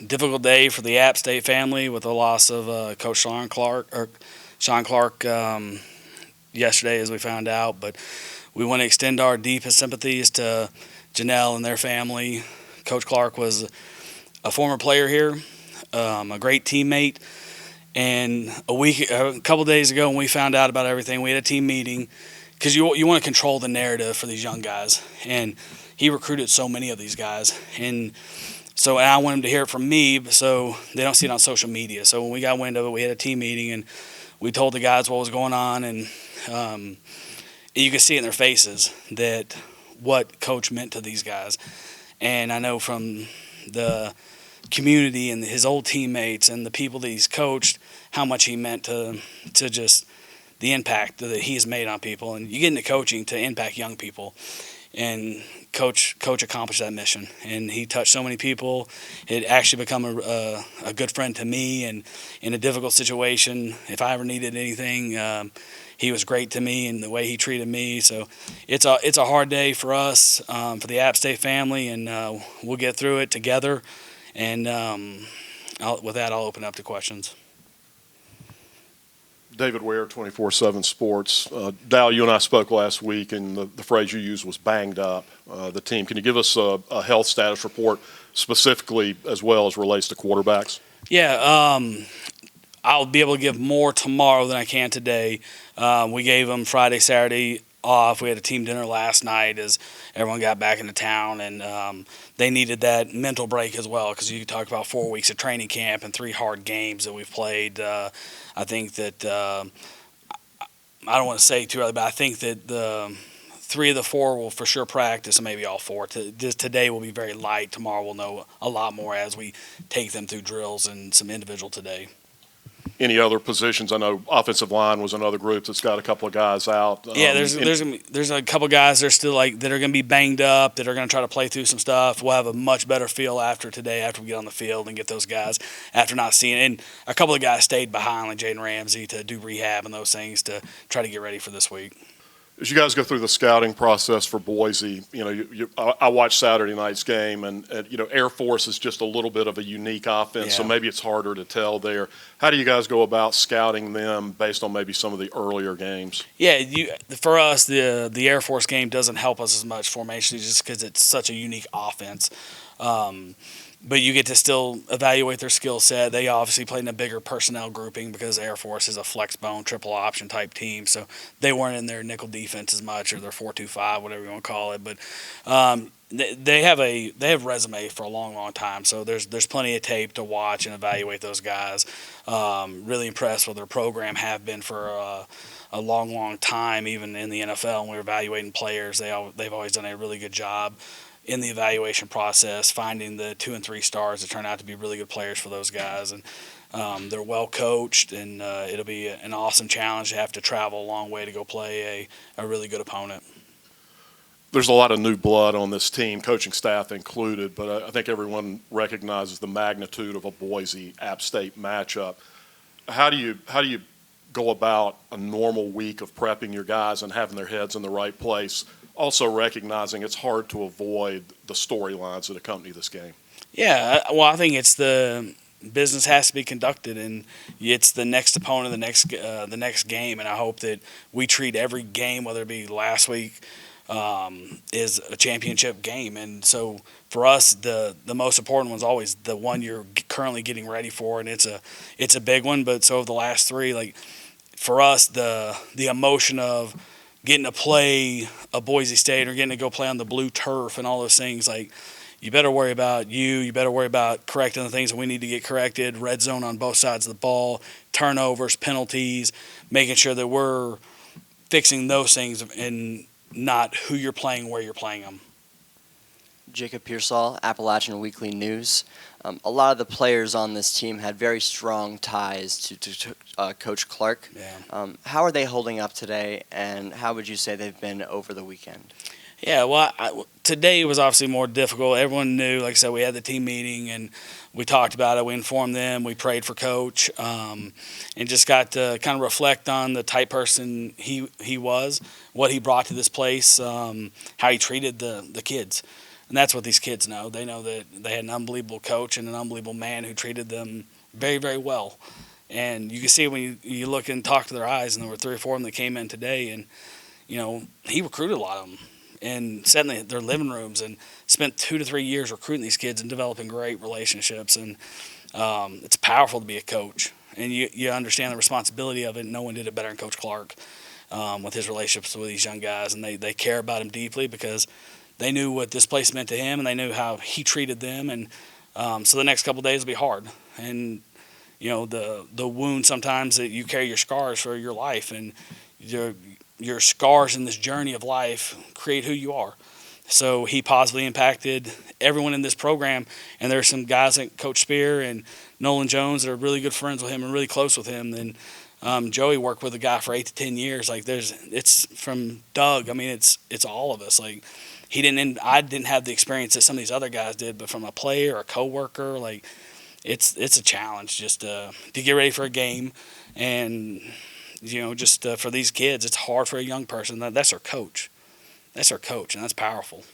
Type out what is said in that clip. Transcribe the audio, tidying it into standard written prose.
difficult day for the App State family with the loss of Coach Shawn Clark yesterday, as we found out. But we want to extend our deepest sympathies to Janelle and their family. Coach Clark was a former player here, a great teammate. And a couple days ago, when we found out about everything, we had a team meeting because you want to control the narrative for these young guys. And he recruited so many of these guys. And I want them to hear it from me so they don't see it on social media. So when we got wind of it, we had a team meeting and we told the guys what was going on. And you could see it in their faces that what Coach meant to these guys. And I know from the community and his old teammates and the people that he's coached how much he meant to just the impact that he has made on people. And you get into coaching to impact young people. And Coach accomplished that mission, and he touched so many people. It actually become a good friend to me, and in a difficult situation, if I ever needed anything, he was great to me and the way he treated me. So it's a hard day for us, for the App State family, and we'll get through it together. And with that, I'll open up to questions. David Ware, 24/7 Sports. Dowell, you and I spoke last week, and the phrase you used was banged up, the team. Can you give us a health status report specifically as well as relates to quarterbacks? Yeah, I'll be able to give more tomorrow than I can today. We gave them Friday, Saturday off. We had a team dinner last night as everyone got back into town, and they needed that mental break as well because you talk about 4 weeks of training camp and 3 hard games that we've played. I think that I don't want to say too early, but I think that the 3 of the 4 will for sure practice, and maybe all 4. Just today will be very light. Tomorrow we'll know a lot more as we take them through drills and some individual today. Any other positions? I know offensive line was another group that's got a couple of guys out. Yeah, there's a couple guys that are still that are going to be banged up, that are going to try to play through some stuff. We'll have a much better feel after today, after we get on the field and get those guys after not seeing it. And a couple of guys stayed behind, like Jaden Ramsey, to do rehab and those things to try to get ready for this week. As you guys go through the scouting process for Boise, I watched Saturday night's game, and Air Force is just a little bit of a unique offense, so maybe it's harder to tell there. How do you guys go about scouting them based on maybe some of the earlier games? Yeah, for us, the Air Force game doesn't help us as much formationally just because it's such a unique offense. But you get to still evaluate their skill set. They obviously played in a bigger personnel grouping because Air Force is a flex bone, triple option type team. So they weren't in their nickel defense as much, or their 4-2-5, whatever you want to call it. But they have resume for a long, long time. So there's plenty of tape to watch and evaluate those guys. Really impressed with their program, have been for a long, long time, even in the NFL. When we're evaluating players, they've always done a really good job in the evaluation process, finding the 2 and 3 stars that turn out to be really good players for those guys. And they're well coached, and it'll be an awesome challenge to have to travel a long way to go play a really good opponent. There's a lot of new blood on this team, coaching staff included, but I think everyone recognizes the magnitude of a Boise-App State matchup. How do you go about a normal week of prepping your guys and having their heads in the right place, also recognizing it's hard to avoid the storylines that accompany this game? Yeah, well, I think it's the business has to be conducted, and it's the next opponent, the next game, and I hope that we treat every game, whether it be last week, is a championship game. And so for us, the most important one's always the one you're currently getting ready for, and it's a big one. But so the last 3, like for us, the emotion of getting to play a Boise State or getting to go play on the blue turf and all those things, like you better worry about you better worry about correcting the things that we need to get corrected, red zone on both sides of the ball, turnovers, penalties, making sure that we're fixing those things and not who you're playing, where you're playing them. Jacob Pearsall, Appalachian Weekly News. A lot of the players on this team had very strong ties to Coach Clark. Yeah. How are they holding up today, and how would you say they've been over the weekend? Yeah, well, today was obviously more difficult. Everyone knew, like I said, we had the team meeting, and we talked about it. We informed them. We prayed for Coach, and just got to kind of reflect on the type person he was, what he brought to this place, how he treated the kids. And that's what these kids know. They know that they had an unbelievable coach and an unbelievable man who treated them very, very well. And you can see when you look and talk to their eyes, and there were 3 or 4 of them that came in today, and, he recruited a lot of them and sat in their living rooms and spent 2 to 3 years recruiting these kids and developing great relationships. And it's powerful to be a coach. And you understand the responsibility of it. No one did it better than Coach Clark with his relationships with these young guys. And they care about him deeply because they knew what this place meant to him, and they knew how he treated them. And so the next couple of days will be hard. And the wound sometimes that you carry your scars for your life, and your scars in this journey of life create who you are. So he positively impacted everyone in this program, and there's some guys like Coach Spear and Nolan Jones that are really good friends with him and really close with him. And Joey worked with a guy for 8 to 10 years. Like it's from Doug. I mean, it's all of us. Like I didn't have the experience that some of these other guys did, but from a player or a coworker, like. It's a challenge just to get ready for a game, and just for these kids, it's hard for a young person. That's their coach. That's their coach, and that's powerful.